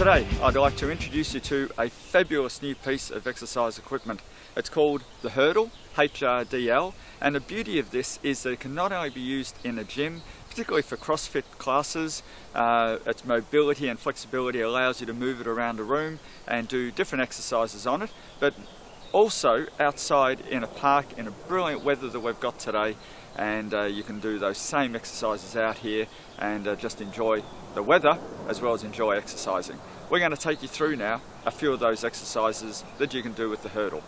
Today I'd like to introduce you to a fabulous new piece of exercise equipment. It's called the Hurdle, HRDL, and the beauty of this is that it can not only be used in a gym, particularly for CrossFit classes. Its mobility and flexibility allows you to move it around the room and do different exercises on it, but also outside in a park in a brilliant weather that we've got today, and you can do those same exercises out here and just enjoy the weather as well as enjoy exercising. We're going to take you through now a few of those exercises that you can do with the Hurdle.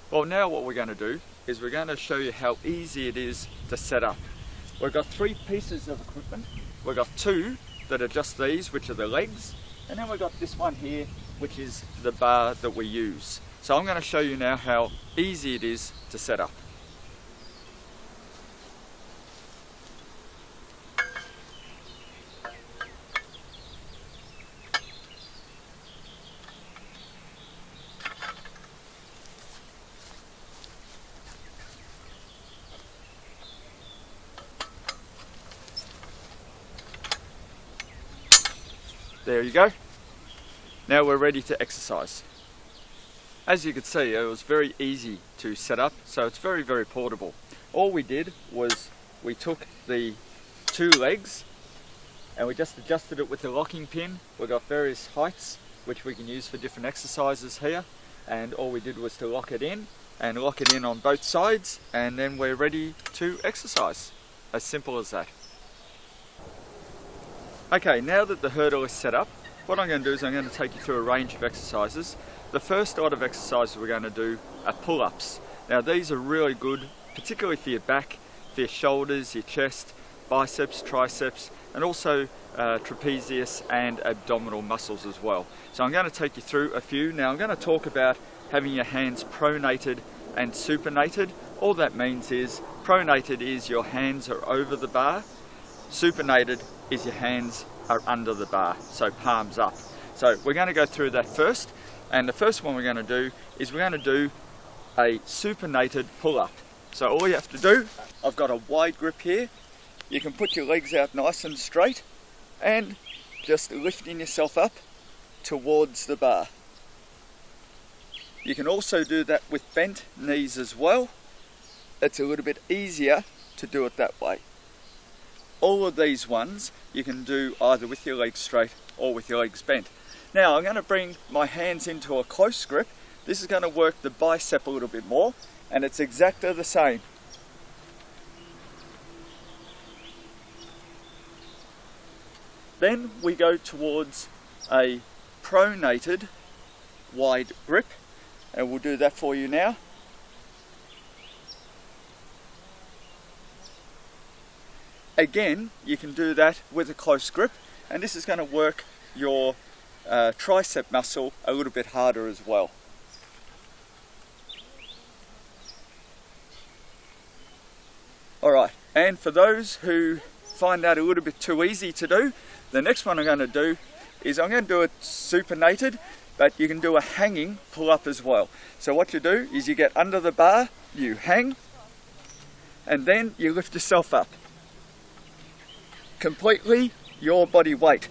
Well, now what we're going to do is we're going to show you how easy it is to set up. We've got three pieces of equipment. We've got two that are just these, which are the legs, and then we've got this one here, which is the bar that we use. So I'm going to show you now how easy it is to set up. There you go. Now we're ready to exercise. As you can see, it was very easy to set up, so it's very, very portable. All we did was we took the two legs and we just adjusted it with the locking pin. We've got various heights which we can use for different exercises here, and all we did was to lock it in and lock it in on both sides, and then we're ready to exercise. As simple as that. Okay, now that the Hurdle is set up, what I'm going to do is I'm going to take you through a range of exercises. The first lot of exercises we're going to do are pull-ups. Now these are really good, particularly for your back, for your shoulders, your chest, biceps, triceps, and also trapezius and abdominal muscles as well. So I'm going to take you through a few. Now I'm going to talk about having your hands pronated and supinated. All that means is, pronated is your hands are over the bar, supinated is your hands are under the bar, so palms up. So we're going to go through that first, and the first one we're going to do is we're going to do a supinated pull-up. So all you have to do, I've got a wide grip here, you can put your legs out nice and straight and just lifting yourself up towards the bar. You can also do that with bent knees as well. It's a little bit easier to do it that way. All of these ones you can do either with your legs straight or with your legs bent. Now I'm going to bring my hands into a close grip. This is going to work the bicep a little bit more, and it's exactly the same. Then we go towards a pronated wide grip, and we'll do that for you now. Again, you can do that with a close grip, and this is going to work your tricep muscle a little bit harder as well. Alright, and for those who find that a little bit too easy to do, the next one I'm going to do is I'm going to do it supinated, but you can do a hanging pull-up as well. So what you do is you get under the bar, you hang, and then you lift yourself up. Completely your body weight.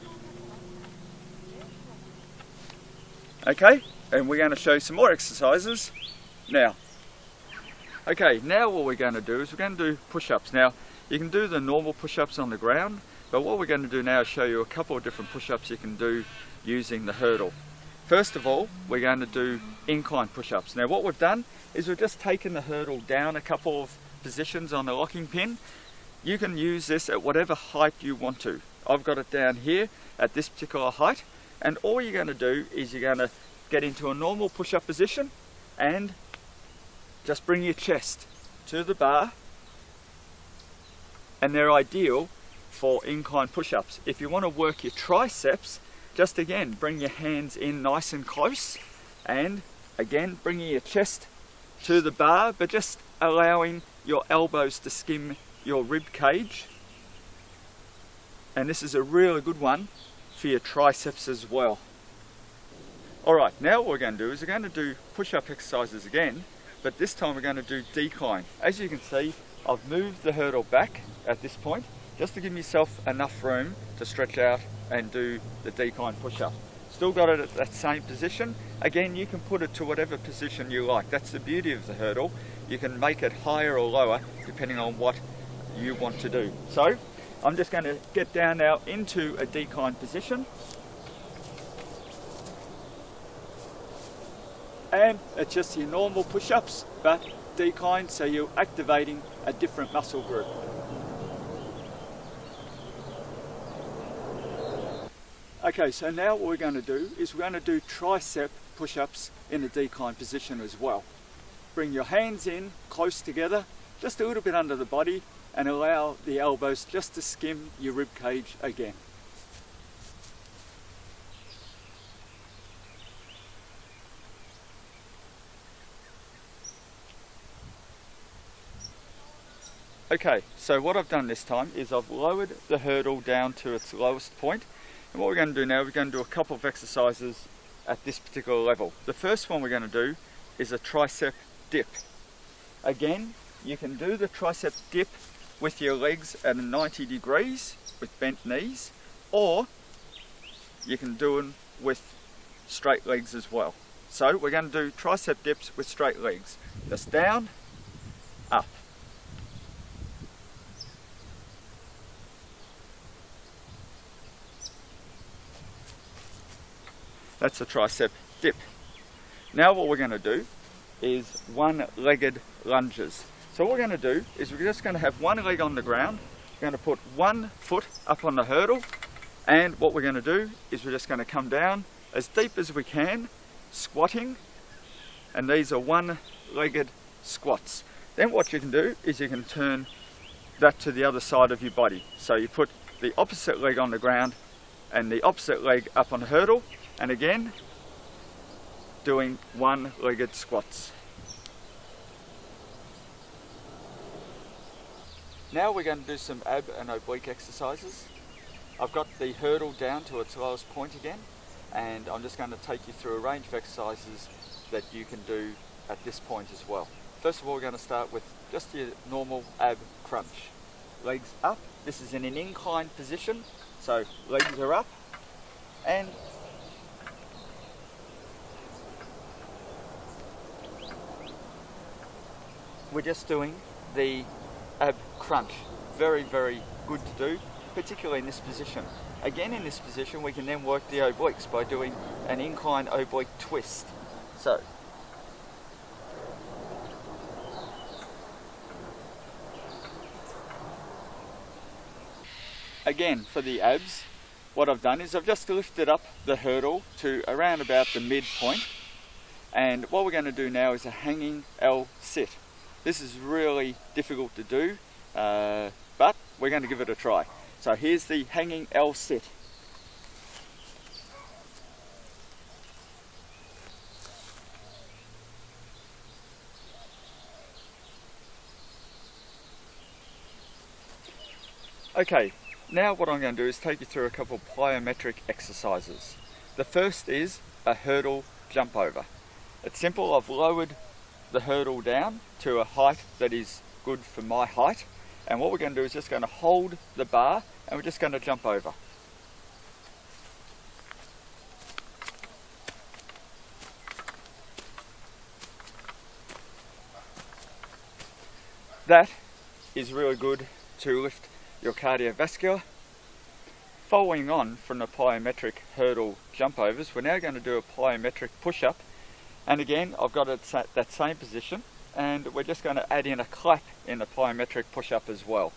Okay, and we're going to show you some more exercises now. Okay, now what we're going to do is we're going to do push-ups. Now you can do the normal push-ups on the ground, but what we're going to do now is show you a couple of different push-ups you can do using the Hurdle. First of all, we're going to do incline push-ups. Now what we've done is we've just taken the Hurdle down a couple of positions on the locking pin. You can use this at whatever height you want to. I've got it down here at this particular height, and all you're going to do is you're going to get into a normal push-up position and just bring your chest to the bar, and they're ideal for incline push-ups. If you want to work your triceps, just again bring your hands in nice and close, and again bringing your chest to the bar, but just allowing your elbows to skim your rib cage. And this is a really good one for your triceps as well. Alright, now what we're going to do is we're going to do push-up exercises again, but this time we're going to do decline. As you can see, I've moved the Hurdle back at this point, just to give yourself enough room to stretch out and do the decline push-up. Still got it at that same position. Again, you can put it to whatever position you like. That's the beauty of the hurdle. You can make it higher or lower depending on what you want to do. So I'm just going to get down now into a decline position. And it's just your normal push-ups, but decline, so you're activating a different muscle group. Okay, so now what we're going to do is we're going to do tricep push-ups in a decline position as well. Bring your hands in close together, just a little bit under the body, and allow the elbows just to skim your rib cage again. Okay, so what I've done this time is I've lowered the hurdle down to its lowest point. And what we're going to do now, we're going to do a couple of exercises at this particular level. The first one we're going to do is a tricep dip. Again, you can do the tricep dip with your legs at 90 degrees with bent knees, or you can do it with straight legs as well. So we're going to do tricep dips with straight legs. Just down, up. That's a tricep dip. Now what we're going to do is one-legged lunges. So what we're going to do is we're just going to have one leg on the ground. We're going to put one foot up on the hurdle, and what we're going to do is we're just going to come down as deep as we can, squatting, and these are one-legged squats. Then what you can do is you can turn that to the other side of your body. So you put the opposite leg on the ground and the opposite leg up on the hurdle, and again doing one-legged squats. Now we're going to do some ab and oblique exercises. I've got the hurdle down to its lowest point again, and I'm just going to take you through a range of exercises that you can do at this point as well. First of all, we're going to start with just your normal ab crunch. Legs up. This is in an inclined position, so legs are up, and we're just doing the ab crunch. Very, very good to do, particularly in this position. Again, in this position, we can then work the obliques by doing an incline oblique twist. So, again, for the abs, what I've done is I've just lifted up the hurdle to around about the midpoint, and what we're going to do now is a hanging L sit. This is really difficult to do, but we're going to give it a try. So here's the hanging L sit. Okay, now what I'm going to do is take you through a couple of plyometric exercises. The first is a hurdle jump over. It's simple. I've lowered the hurdle down to a height that is good for my height, and what we're going to do is just going to hold the bar and we're just going to jump over. That is really good to lift your cardiovascular. Following on from the plyometric hurdle jump overs, we're now going to do a plyometric push up. And again, I've got it at that same position, and we're just going to add in a clap in the plyometric push-up as well.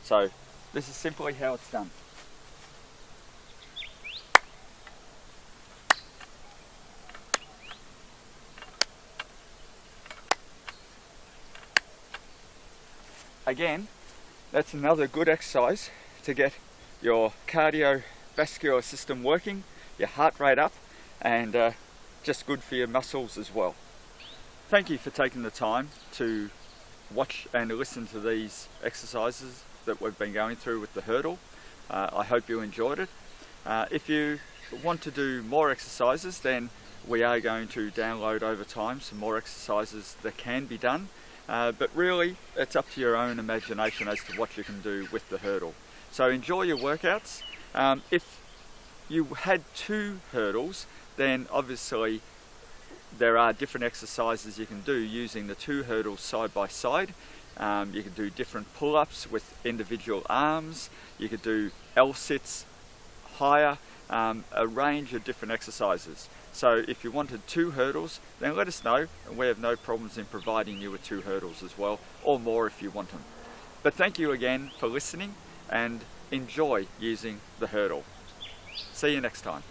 So this is simply how it's done. Again, that's another good exercise to get your cardiovascular system working, your heart rate up, and just good for your muscles as well. Thank you for taking the time to watch and listen to these exercises that we've been going through with the hurdle. I hope you enjoyed it. If you want to do more exercises, then we are going to download over time some more exercises that can be done. But really, it's up to your own imagination as to what you can do with the hurdle. So enjoy your workouts. If you had 2 hurdles, then obviously there are different exercises you can do using the 2 hurdles side by side. You can do different pull-ups with individual arms. You could do L-sits higher, a range of different exercises. So if you wanted 2 hurdles, then let us know, and we have no problems in providing you with 2 hurdles as well, or more if you want them. But thank you again for listening, and enjoy using the hurdle. See you next time.